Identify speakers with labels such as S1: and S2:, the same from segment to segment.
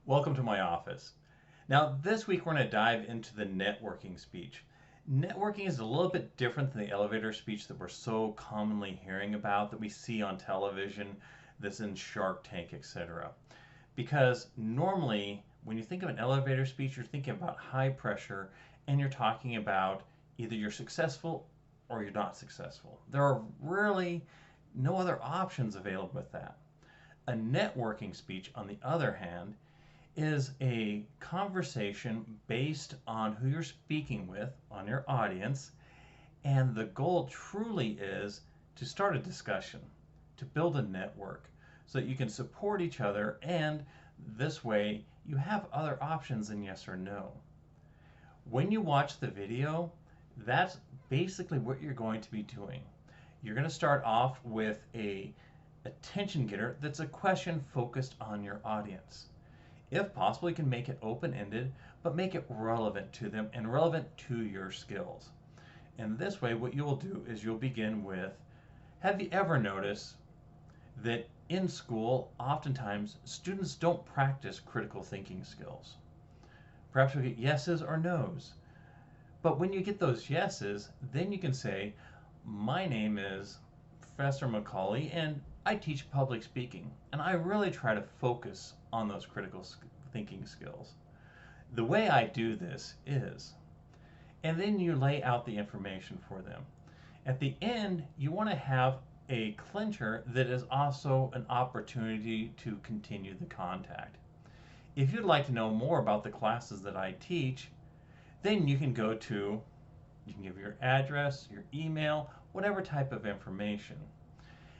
S1: Welcome to my office. Now, this week we're going to dive into the networking speech. Networking is a little bit different than the elevator speech that we're so commonly hearing about, that we see on television, that's in Shark Tank, etc. Because normally, when you think of an elevator speech, you're thinking about high pressure and you're talking about either you're successful or you're not successful. There are really no other options available with that. A networking speech, on the other hand, is a conversation based on who you're speaking with, on your audience, and the goal truly is to start a discussion, to build a network so that you can support each other, and this way you have other options than yes or no. When you watch the video, that's basically what you're going to be doing. You're going to start off with a attention getter that's a question focused on your audience. If possible, you can make it open-ended, but make it relevant to them and relevant to your skills. And this way, what you'll do is you'll begin with, have you ever noticed that in school, oftentimes, students don't practice critical thinking skills? Perhaps we get yeses or nos. But when you get those yeses, then you can say, my name is Professor McCauley, and I teach public speaking, and I really try to focus on those critical thinking skills. The way I do this is, and then you lay out the information for them. At the end, you want to have a clincher that is also an opportunity to continue the contact. If you'd like to know more about the classes that I teach, then you can give your address, your email, whatever type of information.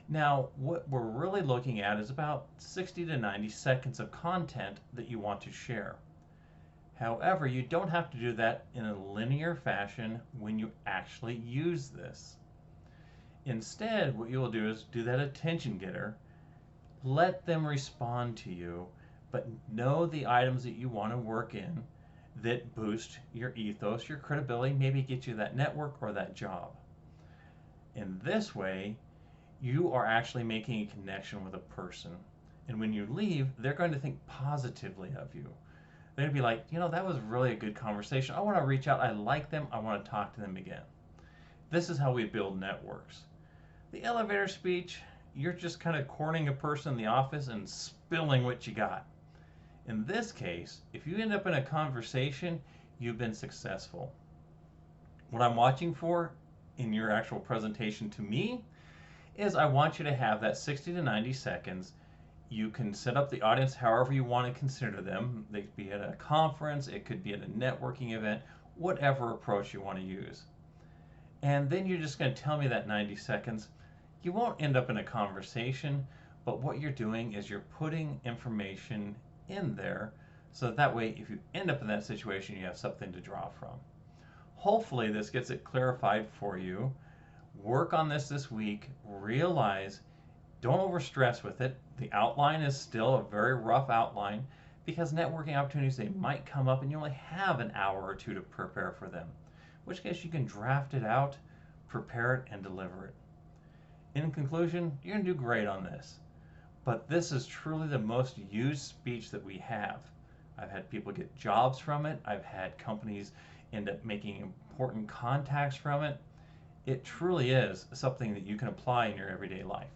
S1: Now, what we're really looking at is about 60 to 90 seconds of content that you want to share. However, you don't have to do that in a linear fashion when you actually use this. Instead, what you will do is do that attention getter, let them respond to you, but know the items that you want to work in that boost your ethos, your credibility, maybe get you that network or that job. In this way, you are actually making a connection with a person. And when you leave, they're going to think positively of you. They're going to be like, that was really a good conversation. I want to reach out. I like them. I want to talk to them again. This is how we build networks. The elevator speech, you're just kind of cornering a person in the office and spilling what you got. In this case, if you end up in a conversation, you've been successful. What I'm watching for in your actual presentation to me is I want you to have that 60 to 90 seconds. You can set up the audience however you want to consider them. They could be at a conference, it could be at a networking event, whatever approach you want to use. And then you're just going to tell me that 90 seconds. You won't end up in a conversation, but what you're doing is you're putting information in there so that way if you end up in that situation, you have something to draw from. Hopefully this gets it clarified for you. Work on this week. Realize, don't overstress with it. The outline is still a very rough outline because networking opportunities, they might come up and you only have an hour or two to prepare for them. In which case you can draft it out, prepare it, and deliver it. In conclusion, you're going to do great on this. But this is truly the most used speech that we have. I've had people get jobs from it. I've had companies end up making important contacts from it. It truly is something that you can apply in your everyday life.